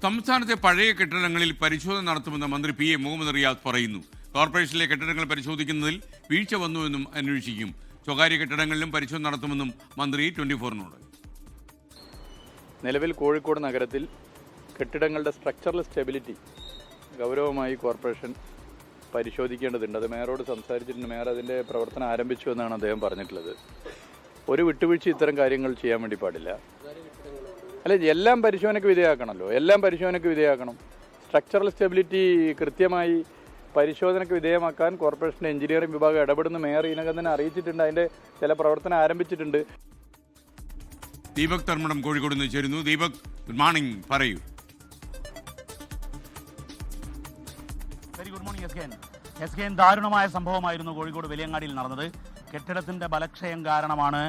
സംസ്ഥാനത്തെ പഴയ കെട്ടിടങ്ങളിൽ പരിശോധന നടത്തുമെന്ന് മന്ത്രി പി എ മുഹമ്മദ് റിയാസ് പറയുന്നു. കോർപ്പറേഷനിലെ കെട്ടിടങ്ങൾ പരിശോധിക്കുന്നതിൽ വീഴ്ച വന്നുവെന്നും അന്വേഷിക്കും. സ്വകാര്യ കെട്ടിടങ്ങളിലും പരിശോധന നടത്തുമെന്നും മന്ത്രി 24-നോട്. നിലവിൽ കോഴിക്കോട് നഗരത്തിൽ കെട്ടിടങ്ങളുടെ സ്ട്രക്ചറൽ സ്റ്റെബിലിറ്റി ഗൗരവമായി കോർപ്പറേഷൻ പരിശോധിക്കേണ്ടതുണ്ട്. അത് മേയറോട് സംസാരിച്ചിട്ടുണ്ട്. മേയർ അതിൻ്റെ പ്രവർത്തനം ആരംഭിച്ചു എന്നാണ് അദ്ദേഹം പറഞ്ഞിട്ടുള്ളത്. ഒരു വിട്ടുവീഴ്ച ഇത്തരം കാര്യങ്ങൾ ചെയ്യാൻ വേണ്ടി പാടില്ല. അല്ല, എല്ലാം പരിശോധനയ്ക്ക് വിധേയമാക്കണമല്ലോ. എല്ലാം പരിശോധനയ്ക്ക് വിധേയമാക്കണം. സ്ട്രക്ചറൽ സ്റ്റെബിലിറ്റി കൃത്യമായി പരിശോധനയ്ക്ക് വിധേയമാക്കാൻ കോർപ്പറേഷൻ്റെ എഞ്ചിനീയറിംഗ് വിഭാഗം ഇടപെടുന്ന മേയർ ഇതിനകം തന്നെ അറിയിച്ചിട്ടുണ്ട്. അതിൻ്റെ ചില പ്രവർത്തനം ആരംഭിച്ചിട്ടുണ്ട്. ദീപക് തർമ്മടം കോഴിക്കോട് നിന്ന് ചേരുന്നു. ദീപക്, ഗുഡ് മോർണിംഗ്, പറയൂ. Very good morning S K. ദാരുണമായ സംഭവമായിരുന്നു കോഴിക്കോട് വലിയങ്ങാടിയിൽ നടന്നത്. കെട്ടിടത്തിൻ്റെ ബലക്ഷയം കാരണമാണ്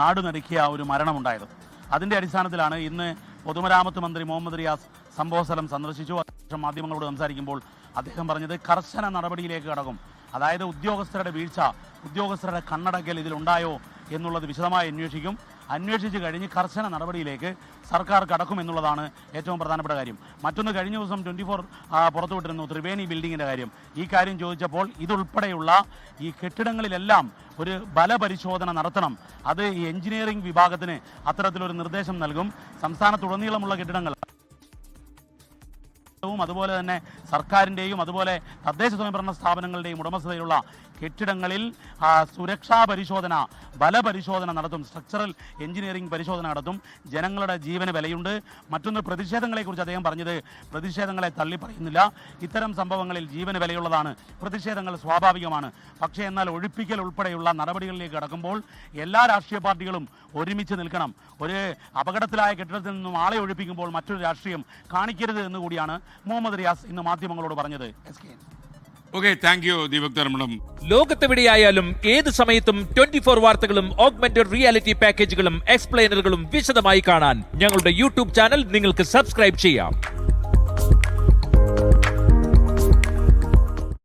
നാടുനടുക്കിയ ഒരു മരണമുണ്ടായത്. അതിൻ്റെ അടിസ്ഥാനത്തിലാണ് ഇന്ന് പൊതുമരാമത്ത് മന്ത്രി മുഹമ്മദ് റിയാസ് സംഭവസ്ഥലം സന്ദർശിച്ചു. അതിനുശേഷം മാധ്യമങ്ങളോട് സംസാരിക്കുമ്പോൾ അദ്ദേഹം പറഞ്ഞത് കർശന നടപടിയിലേക്ക് കടക്കും. അതായത് ഉദ്യോഗസ്ഥരുടെ വീഴ്ച, ഉദ്യോഗസ്ഥരുടെ കണ്ണടക്കൽ ഇതിലുണ്ടായോ എന്നുള്ളത് വിശദമായി അന്വേഷിക്കും. അന്വേഷിച്ച് കഴിഞ്ഞ് കർശന നടപടിയിലേക്ക് സർക്കാർ കടക്കുമെന്നുള്ളതാണ് ഏറ്റവും പ്രധാനപ്പെട്ട കാര്യം. മറ്റൊന്ന്, കഴിഞ്ഞ ദിവസം 24 പുറത്തുവിട്ടിരുന്നു ത്രിവേണി ബിൽഡിങ്ങിൻ്റെ കാര്യം. ഈ കാര്യം ചോദിച്ചപ്പോൾ ഇതുൾപ്പെടെയുള്ള ഈ കെട്ടിടങ്ങളിലെല്ലാം ഒരു ബലപരിശോധന നടത്തണം. അത് ഈ എഞ്ചിനീയറിംഗ് വിഭാഗത്തിന് അത്തരത്തിലൊരു നിർദ്ദേശം നൽകും. സംസ്ഥാനത്തുടനീളമുള്ള കെട്ടിടങ്ങൾ അതുപോലെ തന്നെ സർക്കാരിൻ്റെയും അതുപോലെ തദ്ദേശ സ്വയംഭരണ സ്ഥാപനങ്ങളുടെയും ഉടമസ്ഥതയിലുള്ള കെട്ടിടങ്ങളിൽ സുരക്ഷാ പരിശോധന, ബലപരിശോധന നടത്തും. സ്ട്രക്ചറൽ എഞ്ചിനീയറിംഗ് പരിശോധന നടത്തും. ജനങ്ങളുടെ ജീവന് വിലയുണ്ട്. മറ്റൊന്ന്, പ്രതിഷേധങ്ങളെക്കുറിച്ച് അദ്ദേഹം പറഞ്ഞത് പ്രതിഷേധങ്ങളെ തള്ളിപ്പറയുന്നില്ല. ഇത്തരം സംഭവങ്ങളിൽ ജീവന് വിലയുള്ളതാണ്. പ്രതിഷേധങ്ങൾ സ്വാഭാവികമാണ്. പക്ഷേ എന്നാൽ ഒഴിപ്പിക്കൽ ഉൾപ്പെടെയുള്ള നടപടികളിലേക്ക് കടക്കുമ്പോൾ എല്ലാ രാഷ്ട്രീയ പാർട്ടികളും ഒരുമിച്ച് നിൽക്കണം. ഒരു അപകടത്തിലായ കെട്ടിടത്തിൽ നിന്നും ആളെ ഒഴിപ്പിക്കുമ്പോൾ മറ്റൊരു രാഷ്ട്രീയം കാണിക്കരുത് എന്നുകൂടിയാണ് മുഹമ്മദ് റിയാസ് ഇന്ന് മാധ്യമങ്ങളോട് പറഞ്ഞത്. Okay, thank you Deepak Dharmadam. ലോകത്തെവിടെയായാലും ഏത് സമയത്തും 24 വാർത്തകളും ഓഗ്മെന്റഡ് റിയാലിറ്റി പാക്കേജുകളും എക്സ്പ്ലെയിനറുകളും വിശദമായി കാണാൻ ഞങ്ങളുടെ യൂട്യൂബ് ചാനൽ നിങ്ങൾക്ക് സബ്സ്ക്രൈബ് ചെയ്യാം.